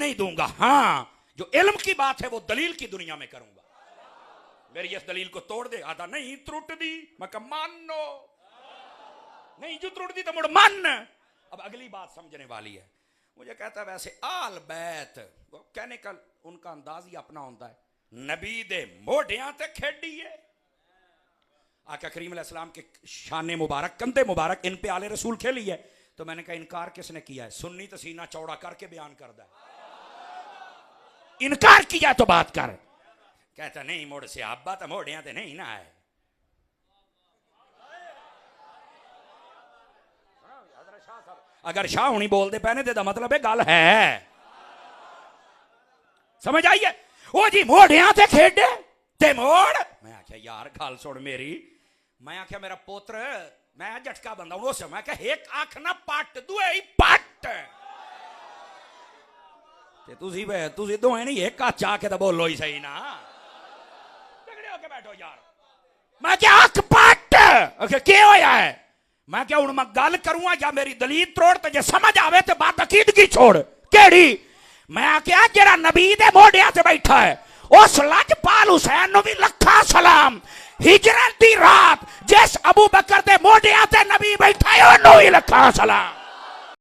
नहीं दूंगा। हाँ, जो इल्म की बात है वो दलील की दुनिया में करूंगा। मेरी इस दलील को तोड़ दे, आधा नहीं त्रुट दी, मैं कहा मानो नहीं, जो त्रुट दी तो मुड़ मान। अब अगली बात समझने वाली है। मुझे कहता है वैसे आल बैत, वो कहने का उनका अंदाज ही अपना होता है, नबी दे मोढ़ियां ते खेडी है। आका करीम अलैहिस्सलाम के शाने मुबारक, कंधे मुबारक, इन पे आले रसूल खेली है। तो मैंने कहा इनकार किसने किया है? सुन्नी तो सीना चौड़ा करके बयान करता है, इनकार किया तो बात कर। कहता नहीं मोड़ से अब्बा तो मोढ़ियां ते नहीं ना है। अगर शाह हुनी बोलते पैने तो मतलब है गल है, समझ आई है? ओ जी मोढ़ियां ते खेडे ते मोड़। मैं आख्या यार गल सुन मेरी, मैं आख्या मेरा पुत्र, मैं झटका बंदा हूं उस, मैं क्या एक आख ना पट दुए ही पट ते तुसी दोए नहीं एक हाथ चाह के तो बोलो ही सही ना, झगड़े होके बैठो यार। मैं क्या आख पट क्या होया है? मैं क्या हूं मैं गल करूंगा या मेरी दलील तोड़, तो जे समझ आवे तो बात अकीदगी छोड़ केड़ी। मैं क्या जरा नबी दे मोढ़ियां ते बैठा है, उस लजपाल हुसैन नु भी लखा सलाम। हिजरत दी रात जिस अबू बकर दे मोढ़ियां ते नबी बैठा है, ओनू ही लखा सलाम।